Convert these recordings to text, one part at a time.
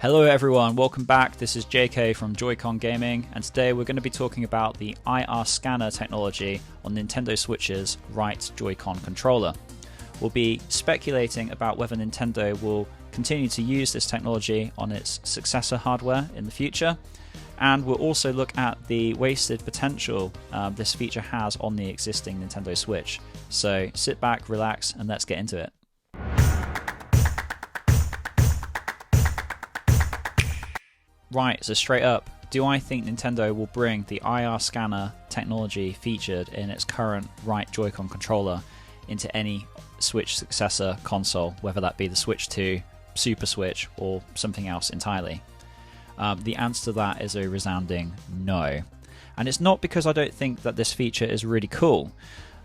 Hello everyone, welcome back. This is JK from Joy-Con Gaming, and today we're going to be talking about the IR scanner technology on Nintendo Switch's right Joy-Con controller. We'll be speculating about whether Nintendo will continue to use this technology on its successor hardware in the future, and we'll also look at the wasted potential this feature has on the existing Nintendo Switch. So sit back, relax, and let's get into it. Right, so straight up, do I think Nintendo will bring the IR scanner technology featured in its current right Joy-Con controller into any Switch successor console, whether that be the Switch 2, Super Switch, or something else entirely? The answer to that is a resounding no. And it's not because I don't think that this feature is really cool.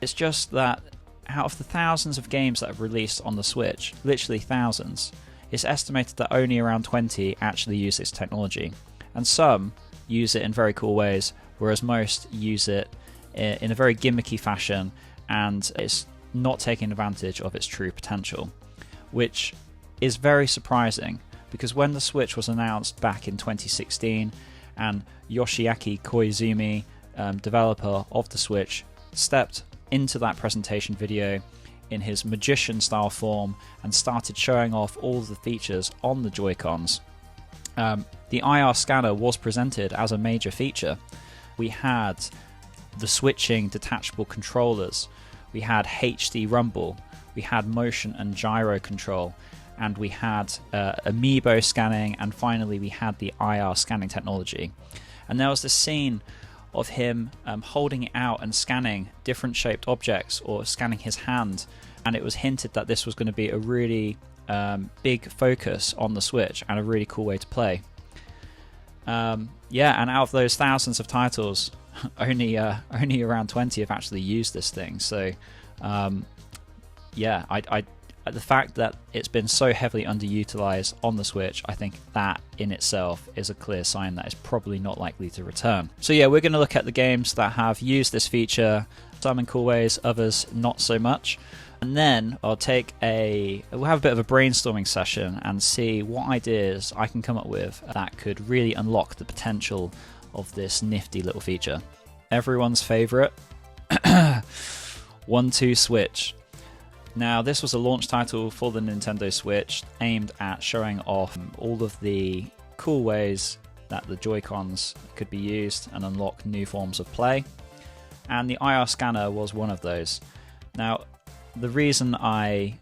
It's just that out of the thousands of games that have released on the Switch, literally thousands, it's estimated that only around 20 actually use this technology. And some use it in very cool ways, whereas most use it in a very gimmicky fashion, and it's not taking advantage of its true potential, which is very surprising. Because when the Switch was announced back in 2016 and Yoshiaki Koizumi, developer of the Switch, stepped into that presentation video in his magician style form and started showing off all of the features on the Joy-Cons, the IR scanner was presented as a major feature. We had the switching detachable controllers, we had HD rumble, we had motion and gyro control, and we had amiibo scanning, and finally we had the IR scanning technology. And there was this scene of him holding it out and scanning different shaped objects, or scanning his hand, and it was hinted that this was going to be a really big focus on the Switch and a really cool way to play. And out of those thousands of titles, only around 20 have actually used this thing. So the fact that it's been so heavily underutilized on the Switch, I think that in itself is a clear sign that it's probably not likely to return. So yeah, we're going to look at the games that have used this feature, some in cool ways, others not so much. And then we'll have a bit of a brainstorming session and see what ideas I can come up with that could really unlock the potential of this nifty little feature. Everyone's favorite, 1-2 Switch. Now, this was a launch title for the Nintendo Switch aimed at showing off all of the cool ways that the Joy-Cons could be used and unlock new forms of play. And the IR scanner was one of those. Now, the reason I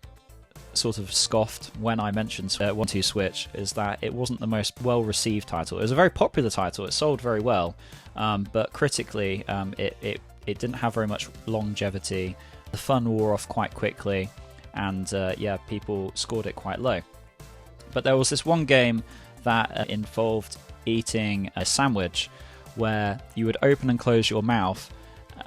sort of scoffed when I mentioned 1-2 Switch is that it wasn't the most well-received title. It was a very popular title, it sold very well, but critically it didn't have very much longevity. The fun wore off quite quickly, and people scored it quite low. But there was this one game that involved eating a sandwich, where you would open and close your mouth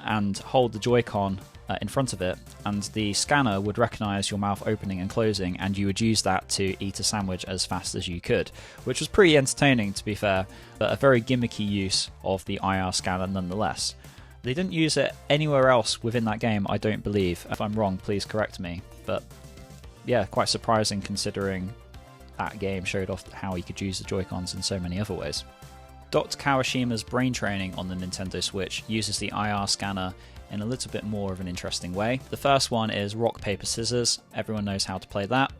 and hold the Joy-Con in front of it, and the scanner would recognize your mouth opening and closing, and you would use that to eat a sandwich as fast as you could, which was pretty entertaining, to be fair, but a very gimmicky use of the IR scanner nonetheless. They didn't use it anywhere else within that game, I don't believe. If I'm wrong, please correct me. But yeah, quite surprising considering that game showed off how you could use the Joy-Cons in so many other ways. Dr. Kawashima's brain training on the Nintendo Switch uses the IR scanner in a little bit more of an interesting way. The first one is rock, paper, scissors. Everyone knows how to play that.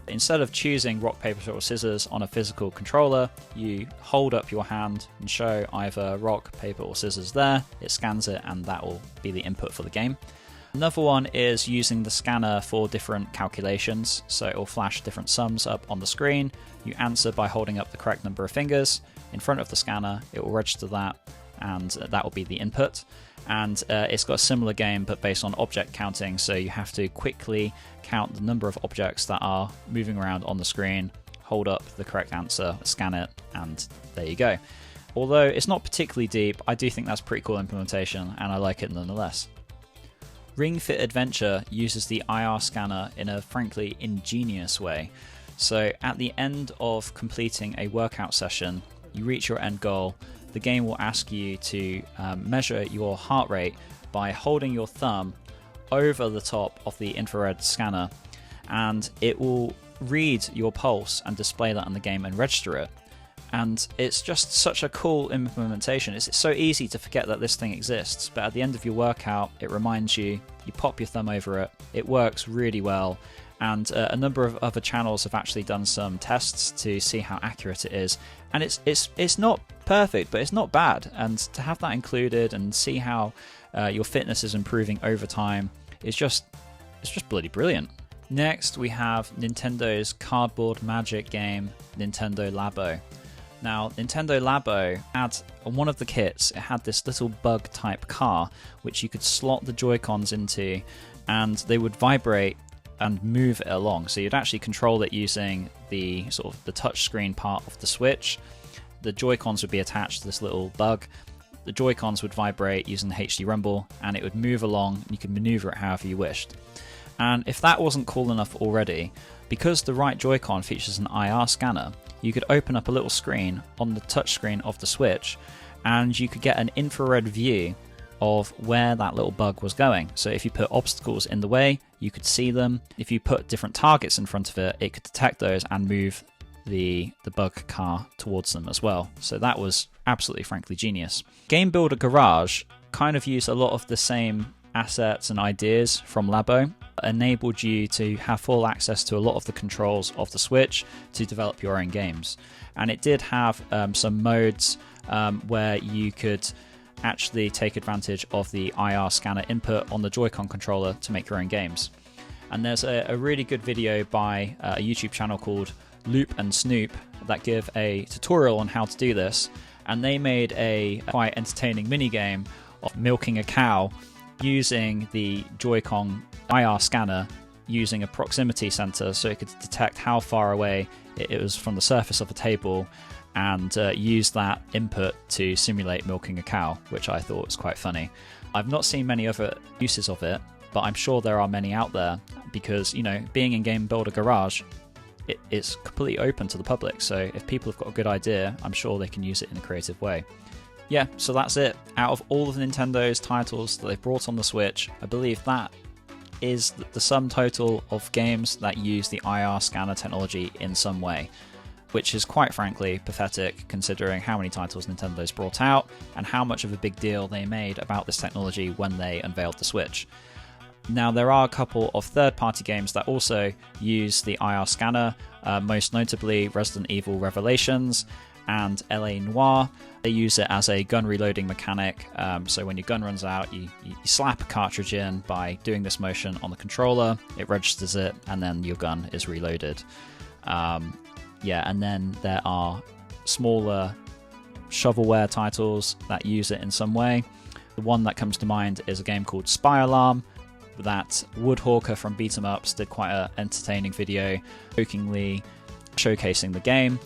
Instead of choosing rock, paper, or scissors on a physical controller, you hold up your hand and show either rock, paper, or scissors there. It scans it, and that will be the input for the game. Another one is using the scanner for different calculations. So it will flash different sums up on the screen. You answer by holding up the correct number of fingers in front of the scanner. It will register that, and that will be the input. And it's got a similar game, but based on object counting, so you have to quickly count the number of objects that are moving around on the screen, hold up the correct answer, scan it, and there you go. Although it's not particularly deep, I do think that's a pretty cool implementation, and I like it nonetheless. Ring Fit Adventure uses the IR scanner in a frankly ingenious way. So at the end of completing a workout session, you reach your end goal. The game will ask you to measure your heart rate by holding your thumb over the top of the infrared scanner, and it will read your pulse and display that in the game and register it. And it's just such a cool implementation. It's so easy to forget that this thing exists, but at the end of your workout, it reminds you, you pop your thumb over it, it works really well. And a number of other channels have actually done some tests to see how accurate it is. And it's not perfect, but it's not bad. And to have that included and see how your fitness is improving over time, it's just bloody brilliant. Next, we have Nintendo's cardboard magic game, Nintendo Labo. Now, Nintendo Labo had, on one of the kits, it had this little bug-type car, which you could slot the Joy-Cons into, and they would vibrate and move it along. So you'd actually control it using the sort of the touchscreen part of the Switch. The Joy-Cons would be attached to this little bug. The Joy-Cons would vibrate using the HD Rumble, and it would move along, and you could maneuver it however you wished. And if that wasn't cool enough already, because the right Joy-Con features an IR scanner, you could open up a little screen on the touchscreen of the Switch, and you could get an infrared view of where that little bug was going. So if you put obstacles in the way, you could see them. If you put different targets in front of it, it could detect those and move the bug car towards them as well. So that was absolutely frankly genius. Game Builder Garage kind of used a lot of the same assets and ideas from Labo, enabled you to have full access to a lot of the controls of the Switch to develop your own games. And it did have some modes where you could actually take advantage of the IR scanner input on the Joy-Con controller to make your own games. And there's a really good video by a YouTube channel called Loop and Snoop that give a tutorial on how to do this, and they made a quite entertaining mini game of milking a cow using the Joy-Con IR scanner using a proximity sensor, so it could detect how far away it was from the surface of a table and use that input to simulate milking a cow, which I thought was quite funny. I've not seen many other uses of it, but I'm sure there are many out there because, you know, being in Game Builder Garage, it's completely open to the public, so if people have got a good idea, I'm sure they can use it in a creative way. Yeah, so that's it. Out of all of Nintendo's titles that they've brought on the Switch, I believe that is the sum total of games that use the IR scanner technology in some way, which is quite frankly pathetic considering how many titles Nintendo's brought out and how much of a big deal they made about this technology when they unveiled the Switch. Now, there are a couple of third-party games that also use the IR scanner, most notably Resident Evil Revelations and LA Noire. They use it as a gun reloading mechanic, so when your gun runs out, you slap a cartridge in by doing this motion on the controller, it registers it, and then your gun is reloaded. And then there are smaller shovelware titles that use it in some way. The one that comes to mind is a game called Spy Alarm, that Woodhawker from Beat 'em Ups did quite an entertaining video jokingly showcasing the game.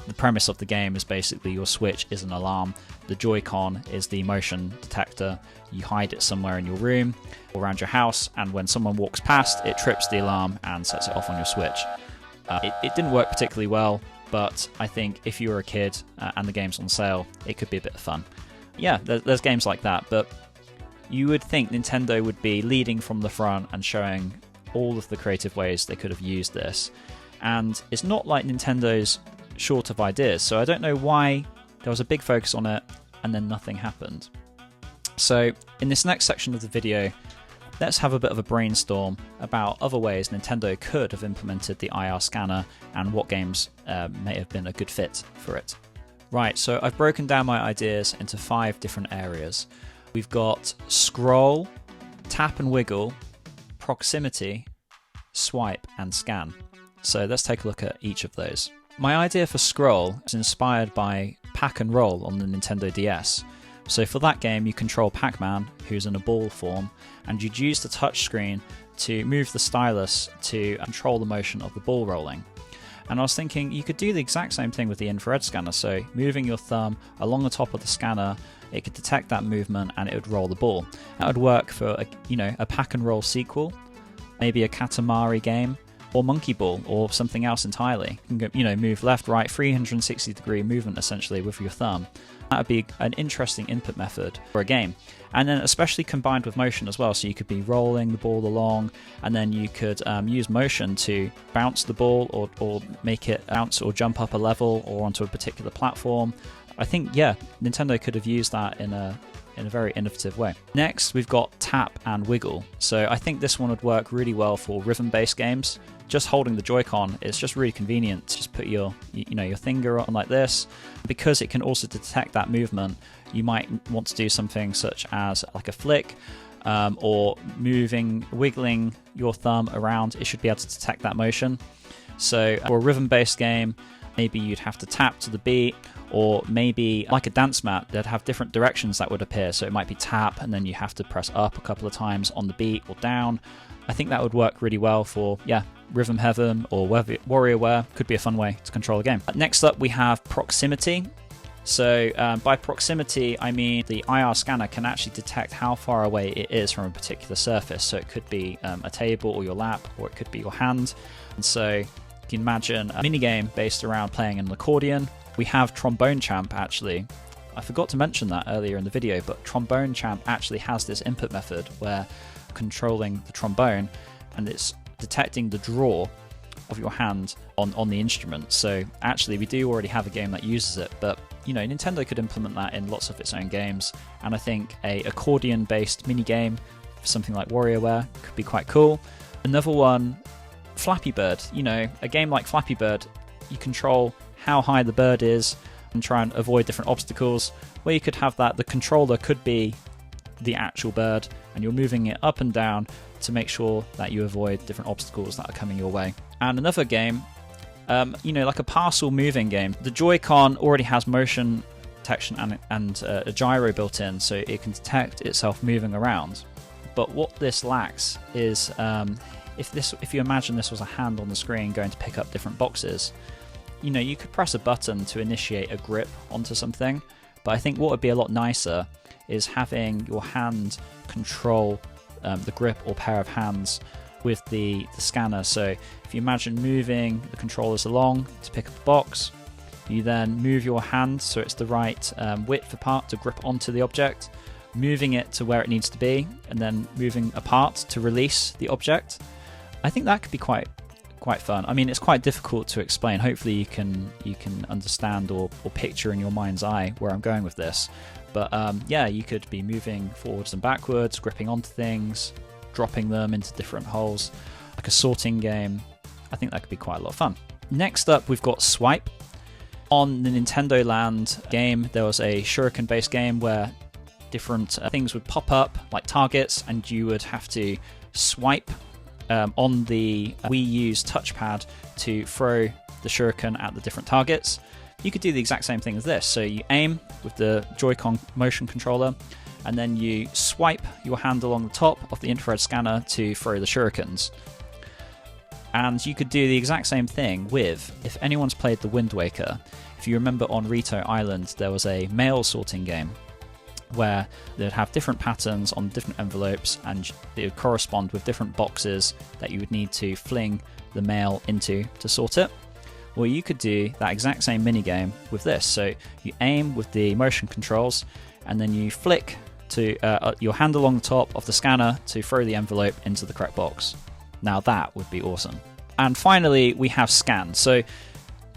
The premise of the game is basically your Switch is an alarm, the Joy-Con is the motion detector, you hide it somewhere in your room or around your house, and when someone walks past, it trips the alarm and sets it off on your Switch. It didn't work particularly well, but I think if you were a kid and the game's on sale, it could be a bit of fun. Yeah, there's games like that, but you would think Nintendo would be leading from the front and showing all of the creative ways they could have used this. And it's not like Nintendo's short of ideas, so I don't know why there was a big focus on it and then nothing happened. So in this next section of the video, let's have a bit of a brainstorm about other ways Nintendo could have implemented the IR scanner and what games may have been a good fit for it. Right, so I've broken down my ideas into 5 different areas. We've got scroll, tap and wiggle, proximity, swipe and scan. So let's take a look at each of those. My idea for scroll is inspired by Pack and Roll on the Nintendo DS. So for that game you control Pac-Man, who's in a ball form, and you'd use the touchscreen to move the stylus to control the motion of the ball rolling. And I was thinking you could do the exact same thing with the infrared scanner, so moving your thumb along the top of the scanner, it could detect that movement and it would roll the ball. That would work for a Pack and Roll sequel, maybe a Katamari game, or monkey ball, or something else entirely. You can go, you know, move left, right, 360-degree movement essentially with your thumb. That would be an interesting input method for a game. And then especially combined with motion as well, so you could be rolling the ball along, and then you could use motion to bounce the ball, or make it bounce or jump up a level or onto a particular platform. I think, yeah, Nintendo could have used that in a very innovative way. Next, we've got tap and wiggle. So I think this one would work really well for rhythm-based games. Just holding the Joy-Con is just really convenient to just put your finger on like this. Because it can also detect that movement, you might want to do something such as like a flick, or wiggling your thumb around. It should be able to detect that motion. So for a rhythm-based game, maybe you'd have to tap to the beat, or maybe like a dance mat, they'd have different directions that would appear. So it might be tap, and then you have to press up a couple of times on the beat, or down. I think that would work really well for, yeah, Rhythm Heaven or WarioWare. Could be a fun way to control a game. Next up, we have proximity. So by proximity, I mean the IR scanner can actually detect how far away it is from a particular surface. So it could be a table or your lap, or it could be your hand. And so you can imagine a minigame based around playing an accordion. We have Trombone Champ, actually. I forgot to mention that earlier in the video, but Trombone Champ actually has this input method where controlling the trombone, and it's detecting the draw of your hand on the instrument. So actually we do already have a game that uses it, but you know, Nintendo could implement that in lots of its own games, and I think a accordion based mini game for something like WarioWare could be quite cool. Another one, Flappy Bird. You know, a game like Flappy Bird, you control how high the bird is and try and avoid different obstacles, where you could have that the controller could be the actual bird, and you're moving it up and down to make sure that you avoid different obstacles that are coming your way. And another game, you know, like a parcel moving game. The Joy-Con already has motion detection and a gyro built in, so it can detect itself moving around. But what this lacks is, if you imagine this was a hand on the screen going to pick up different boxes, you know, you could press a button to initiate a grip onto something. But I think what would be a lot nicer is having your hand control the grip or pair of hands with the scanner. So if you imagine moving the controllers along to pick up a box, you then move your hand so it's the right width apart to grip onto the object, moving it to where it needs to be, and then moving apart to release the object. I think that could be quite fun. I mean, it's quite difficult to explain. Hopefully you can understand or picture in your mind's eye where I'm going with this. But yeah, you could be moving forwards and backwards, gripping onto things, dropping them into different holes, like a sorting game. I think that could be quite a lot of fun. Next up, we've got Swipe. On the Nintendo Land game, there was a shuriken-based game where different things would pop up, like targets, and you would have to swipe on the Wii U's touchpad to throw the shuriken at the different targets. You could do the exact same thing as this. So you aim with the Joy-Con motion controller, and then you swipe your hand along the top of the infrared scanner to throw the shurikens. And you could do the exact same thing with, if anyone's played The Wind Waker, if you remember on Rito Island, there was a mail sorting game where they'd have different patterns on different envelopes, and they would correspond with different boxes that you would need to fling the mail into to sort it. Well, you could do that exact same minigame with this. So you aim with the motion controls, and then you flick to your hand along the top of the scanner to throw the envelope into the correct box. Now that would be awesome. And finally, we have Scan. So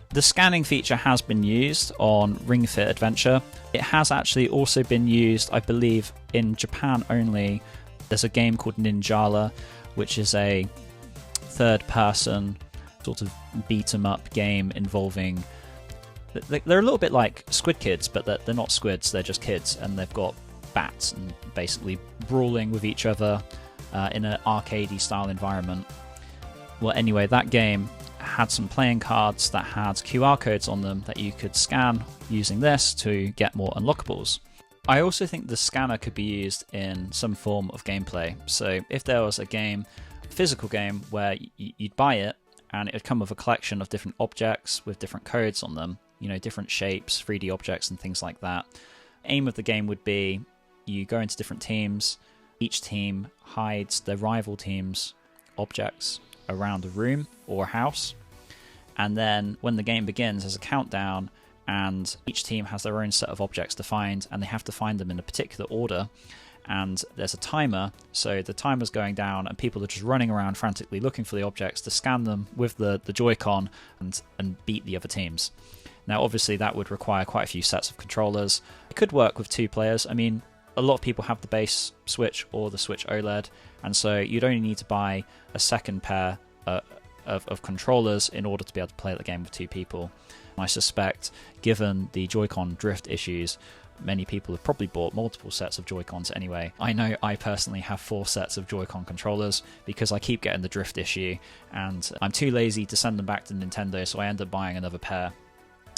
the scanning feature has been used on Ring Fit Adventure. It has actually also been used, I believe, in Japan only. There's a game called Ninjala, which is a third-person sort of beat-em-up game involving... They're a little bit like Squid Kids, but they're not squids, they're just kids, and they've got bats and basically brawling with each other in an arcadey style environment. Well, anyway, that game had some playing cards that had QR codes on them that you could scan using this to get more unlockables. I also think the scanner could be used in some form of gameplay. So if there was a game, a physical game, where you'd buy it and it would come with a collection of different objects with different codes on them, you know, different shapes, 3D objects and things like that. Aim of the game would be you go into different teams, each team hides their rival team's objects around a room or a house. And then when the game begins, there's a countdown, and each team has their own set of objects to find, and they have to find them in a particular order. And there's a timer, so the timer's going down, and people are just running around frantically looking for the objects to scan them with the Joy-Con and beat the other teams. Now, obviously, that would require quite a few sets of controllers. It could work with 2 players. I mean, a lot of people have the base Switch or the Switch OLED, and so you'd only need to buy a second pair of controllers in order to be able to play the game with 2 people. I suspect, given the Joy-Con drift issues, many people have probably bought multiple sets of Joy-Cons anyway. I know I personally have 4 sets of Joy-Con controllers because I keep getting the drift issue, and I'm too lazy to send them back to Nintendo, so I end up buying another pair.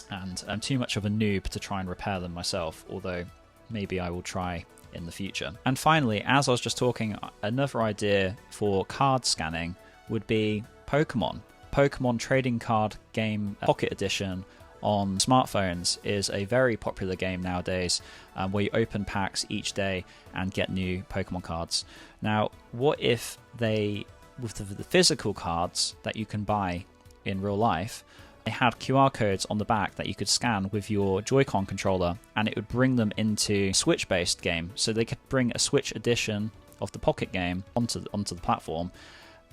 And I'm too much of a noob to try and repair them myself, although maybe I will try in the future. And finally, as I was just talking, another idea for card scanning would be Pokemon. Pokemon trading card game Pocket Edition on smartphones is a very popular game nowadays, where you open packs each day and get new Pokemon cards. Now, what if they, with the physical cards that you can buy in real life, they had QR codes on the back that you could scan with your Joy-Con controller, and it would bring them into Switch-based game. So they could bring a Switch edition of the Pocket game onto the platform.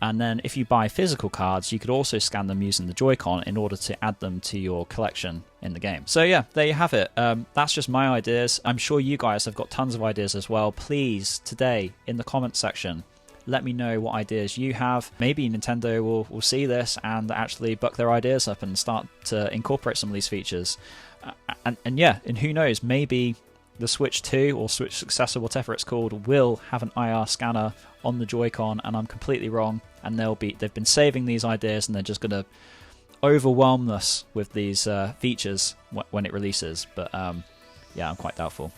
And then if you buy physical cards, you could also scan them using the Joy-Con in order to add them to your collection in the game. So yeah, there you have it. That's just my ideas. I'm sure you guys have got tons of ideas as well. Please, today, in the comments section, let me know what ideas you have. Maybe Nintendo will see this and actually buck their ideas up and start to incorporate some of these features. And yeah, and who knows, maybe the Switch 2 or Switch successor, whatever it's called, will have an IR scanner on the Joy-Con, and I'm completely wrong, and they've been saving these ideas and they're just going to overwhelm us with these features when it releases. But yeah, I'm quite doubtful.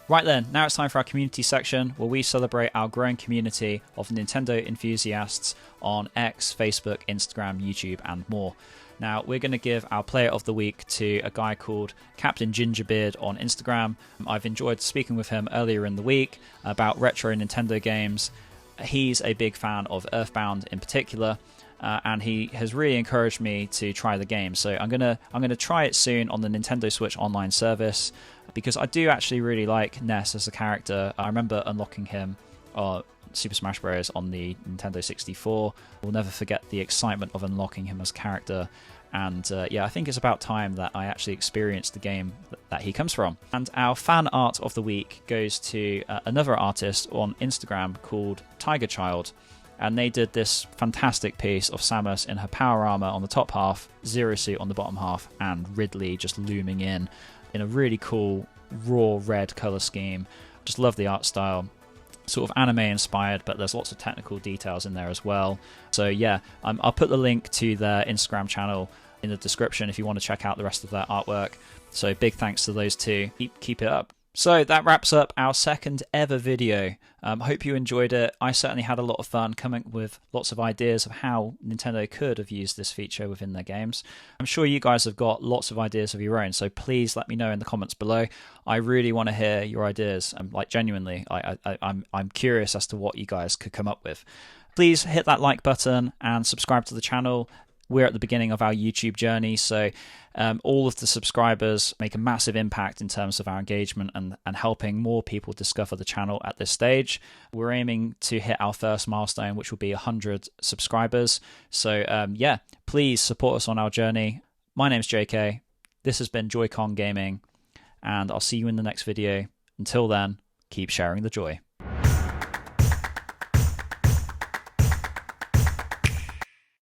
Right then, now it's time for our community section, where we celebrate our growing community of Nintendo enthusiasts on X, Facebook, Instagram, YouTube, and more. Now, we're going to give our Player of the Week to a guy called Captain Gingerbeard on Instagram. I've enjoyed speaking with him earlier in the week about retro Nintendo games. He's a big fan of Earthbound in particular, and he has really encouraged me to try the game. So I'm gonna try it soon on the Nintendo Switch Online service, because I do actually really like Ness as a character. I remember unlocking him Super Smash Bros. On the Nintendo 64. We'll never forget the excitement of unlocking him as a character. And yeah, I think it's about time that I actually experienced the game that he comes from. And our fan art of the week goes to another artist on Instagram called Tigerchild. And they did this fantastic piece of Samus in her power armor on the top half, Zero Suit on the bottom half, and Ridley just looming in a really cool raw red color scheme. Just love the art style. Sort of anime inspired, but there's lots of technical details in there as well. So yeah, I'll put the link to their Instagram channel in the description if you want to check out the rest of their artwork. So big thanks to those two. Keep it up. So that wraps up our second ever video. Hope you enjoyed it. I certainly had a lot of fun coming up with lots of ideas of how Nintendo could have used this feature within their games. I'm sure you guys have got lots of ideas of your own, so please let me know in the comments below. I really want to hear your ideas. Like genuinely, I'm curious as to what you guys could come up with. Please hit that like button and subscribe to the channel. We're at the beginning of our YouTube journey, so all of the subscribers make a massive impact in terms of our engagement and helping more people discover the channel at this stage. We're aiming to hit our first milestone, which will be 100 subscribers. So yeah, please support us on our journey. My name's JK. This has been Joy-Con Gaming, and I'll see you in the next video. Until then, keep sharing the joy.